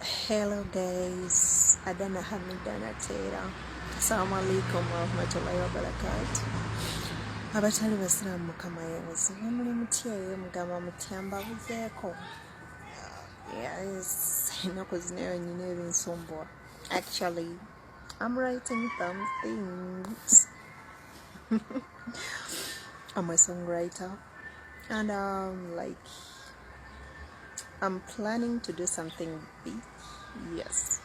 Hello guys, Adana Hamidana Tera. Assalamu alaikum wa rahmatullahi wa barakatuh. Abatali basiramu mukama yebazi muli mutya mugamba mutyamba buzeeko. Yes, ennaku zino nyina ebinsumbuwa. Actually, I'm writing some things. I'm a songwriter and I'm planning to do something big. Yes.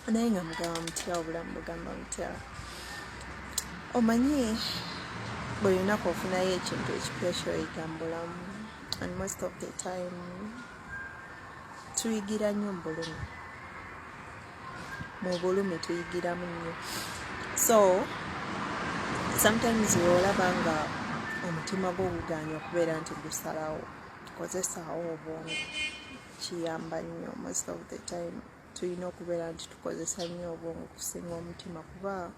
Naye nga mugamba mutya obulamu bugamba mutya. Omanyi buli lunaku ofunayo ekintu ekipya ky'oyiga mu bulamu, and most of the time tuyigira nnyo mu bulumi. Mu bulumi tuyigiramu nnyo. So sometimes olaba nga omutima gwo gugaanye okubeera nti gusalawo, kozesaawo obwongo. Kiyamba nnyo. Most of the time tulina okubeera nti tukozesa nnyo obwongo okusinga omutima, kuba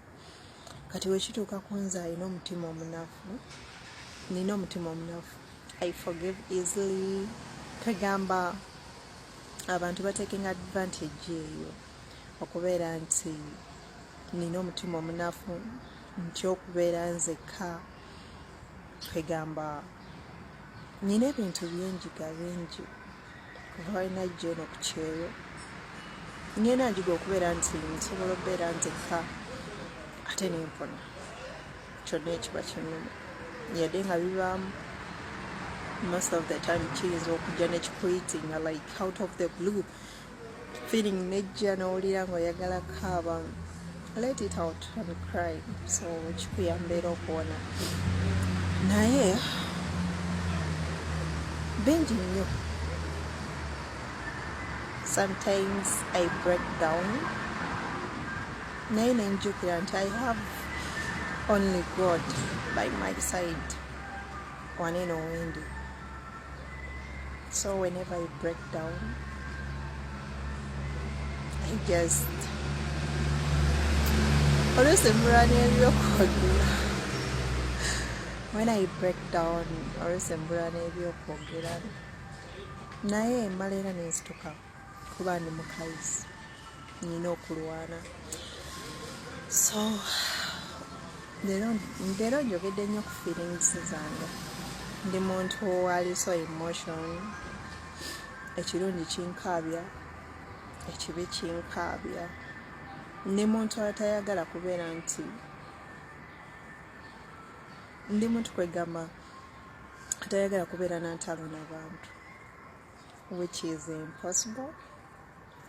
kati wekituuka ku nze alina omutima omunafu, nina omutima omunafu. I forgive easily. Kagamba abantu batekinga advantage eyo okubeera nti nina omutima omunafu, nti okubeera nzekka. Kagamba nina ebintu byenjiga bingi kuva balina jeno ku kyeyo, ngenda njiga okubeera nti nsobola okubeera nzekka ate nempona kyonna ekiba kinnuma, yadde nga bibaamu most of the time kiyinza okujja nekikuyitinga like out of the blue, feeling nejja n'owulira ng'oyagala kaaba, let it out and cry. So kikuyamba era okuwona, naye bingi nnyo. Sometimes I break down, naye nenjukira nti I have only God by my side, one and only. So whenever I break down, I just always when I break down, always emburana naye mmala era nenzituka kuba ndi mukazi, nina okulwana. So leero njogedde nnyo ku feelings zange. Ndi muntu ali so emotion, ekirungi kinkaabya, ekibi kinkaabya. Ndi muntu atayagala kubeera nti, ndi muntu kwegamba atayagala kubeera nantalo n'abantu, which is impossible,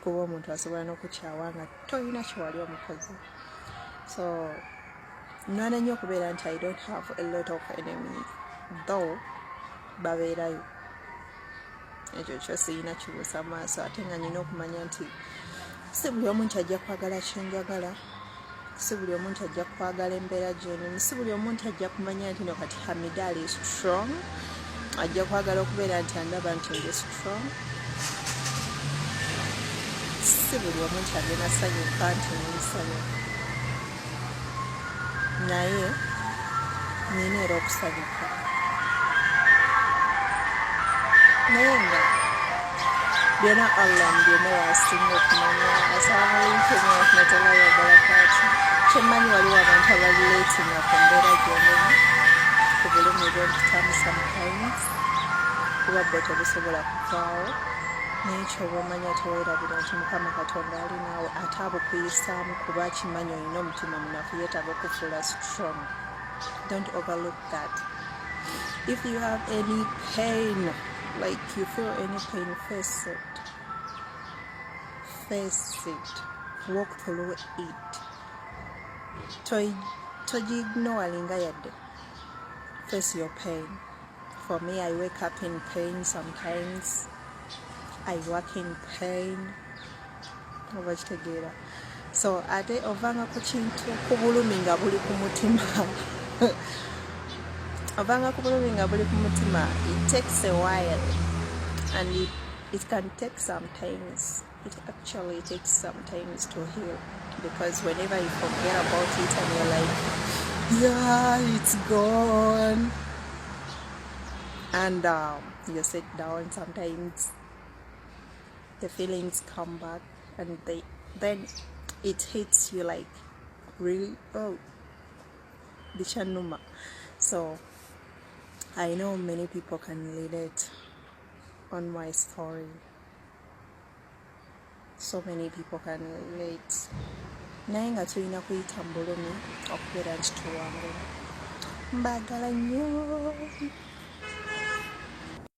kuba omuntu asobola n'okukyawa nga toyina kyewali omukozi. So nwana nnyo okubeera nti I don't have a lot of enemies, though babeerayo. Ekyo kyo siyina kibuusa maaso, ate nga nina okumanya nti si buli omu nti ajja kwagala kyenjagala, si buli omu nti ajja kwagala embeera gy'erimu, si buli omu nti ajja kumanya nti no kati Hamidal is strong, ajja kwagala okubeera nti andaba nti ndi strong. Si buli omu nti agenda sanyuka nti nsanyuka, naye nina era okusanyuka. Naye nga byonna Allah byonna yasinga okumanya. Assalamu alaikum wa rahmatullahi wa barakatuh. Kyemmanyi waliwo abantu abalileetinga ku mbeera gy'olimu, ku bulumi bw'omutamu sometimes, kuba bwe tebusobola kuvaawo, naye kyoba omanya teweerabira nti Mukama Katonda ali naawe ate abukuyisaamu, kuba akimanyi olina omutima munafu, yeetaaga okufuula strong. Don't overlook that. If you have any pain, like you feel any pain, face it. Face it. Walk through it. Toji ignoringa yadde. Face your pain. For me, I wake up in pain sometimes. I work in pain. Obakitegeera. So ate ovanga ku kintu ku bulumi nga buli ku mutima. Ovanga ku bulumi nga buli ku mutima. It takes a while, and it can take some times. It actually takes some times to heal, because whenever you forget about it and you're like, yeah, it's gone, and you sit down sometimes the feelings come back, and then it hits you like, really, oh, bichanuma. So I know many people can relate on my story. So many people can relate. Naye nga tulina kuyita mu bulumi okubeera nti tuwanguye. Mbagala nnyo.